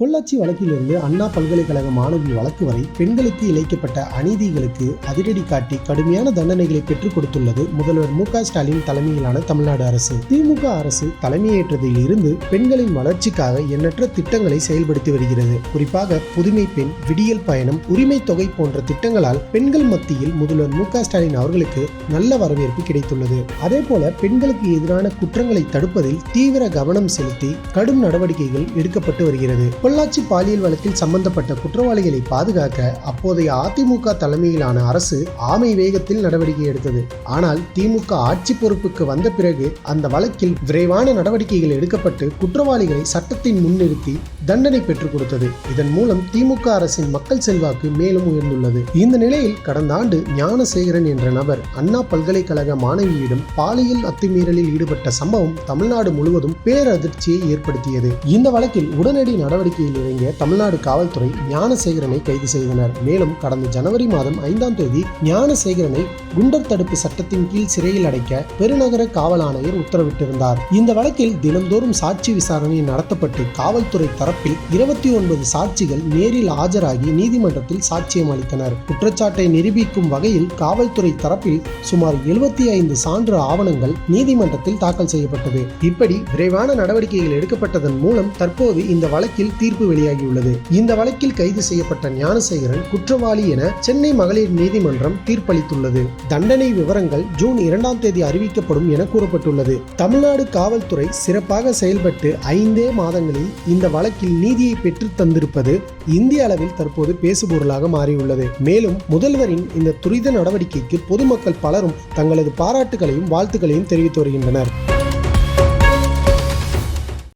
பொள்ளாச்சி வழக்கிலிருந்து அண்ணா பல்கலைக்கழக மாணவி வழக்கு வரை பெண்களுக்கு இழைக்கப்பட்ட அநீதிகளுக்கு அதிரடி காட்டி கடுமையான தண்டனைகளை பெற்றுக் கொடுத்துள்ளது முதல்வர் மு.க.ஸ்டாலின் தலைமையிலான தமிழ்நாடு அரசு. திமுக அரசு தலைமையேற்றதில் இருந்து பெண்களின் வளர்ச்சிக்காக எண்ணற்ற திட்டங்களை செயல்படுத்தி வருகிறது. குறிப்பாக புதுமை பெண், விடியல் பயணம், உரிமை தொகை போன்ற திட்டங்களால் பெண்கள் மத்தியில் முதல்வர் மு.க.ஸ்டாலின் அவர்களுக்கு நல்ல வரவேற்பு கிடைத்துள்ளது. அதேபோல பெண்களுக்கு எதிரான குற்றங்களை தடுப்பதில் தீவிர கவனம் செலுத்தி கடும் நடவடிக்கைகள் எடுக்கப்பட்டு வருகிறது. பொள்ளாச்சி பாலியல் வழக்கில் சம்பந்தப்பட்ட குற்றவாளிகளை பாதுகாக்க அப்போதைய அதிமுக தலைமையிலான அரசு ஆமை வேகத்தில் நடவடிக்கை எடுத்தது. ஆனால் திமுக ஆட்சி பொறுப்புக்கு வந்த பிறகு அந்த வழக்கில் விரைவான நடவடிக்கைகள் எடுக்கப்பட்டு குற்றவாளிகளை சட்டத்தின் முன்னிறுத்தி தண்டனை பெற்றுக் கொடுத்தது. இதன் மூலம் திமுக அரசின் மக்கள் செல்வாக்கு மேலும் உயர்ந்துள்ளது. இந்த நிலையில் கடந்த ஆண்டு ஞானசேகரன் என்ற நபர் அண்ணா பல்கலைக்கழக மாணவியிடம் பாலியல் அத்துமீறலில் ஈடுபட்ட சம்பவம் தமிழ்நாடு முழுவதும் பேரதிர்ச்சியை ஏற்படுத்தியது. இந்த வழக்கில் உடனடி நடவடிக்கையில் இறங்கிய தமிழ்நாடு காவல்துறை ஞானசேகரனை கைது செய்தனர். மேலும் கடந்த ஜனவரி மாதம் 5ஆம் தேதி ஞானசேகரனை குண்டர் தடுப்பு சட்டத்தின் கீழ் சிறையில் அடைக்க பெருநகர காவல் ஆணையர் உத்தரவிட்டிருந்தார். இந்த வழக்கில் தினந்தோறும் சாட்சி விசாரணை நடத்தப்பட்டு காவல்துறை தரப்பில் 29 சாட்சிகள் நேரில் ஆஜராகி நீதிமன்றத்தில் சாட்சியம் அளித்தனர். குற்றச்சாட்டை நிரூபிக்கும் வகையில் காவல்துறை தரப்பில் சுமார் 75 சான்று ஆவணங்கள் நீதிமன்றத்தில் தாக்கல் செய்யப்பட்டது. இப்படி விரைவான நடவடிக்கைகள் எடுக்கப்பட்டதன் மூலம் தற்போது இந்த வழக்கில் தீர்ப்பு வெளியாகியுள்ளது. இந்த வழக்கில் கைது செய்யப்பட்ட ஞானசேகரன் குற்றவாளி என சென்னை மகளிர் நீதிமன்றம் தீர்ப்பளித்துள்ளது. தண்டனை விவரங்கள் ஜூன் 2ஆம் தேதி அறிவிக்கப்படும் என கூறப்பட்டுள்ளது. தமிழ்நாடு காவல்துறை சிறப்பாக செயல்பட்டு 5 மாதங்களில் இந்த வழக்கில் நீதியை பெற்று தந்திருப்பது இந்திய அளவில் தற்போது பேசுபொருளாக மாறியுள்ளது. மேலும் முதல்வரின் இந்த துரித நடவடிக்கைக்கு பொதுமக்கள் பலரும் தங்களது பாராட்டுகளையும் வாழ்த்துக்களையும் தெரிவித்து வருகின்றனர்.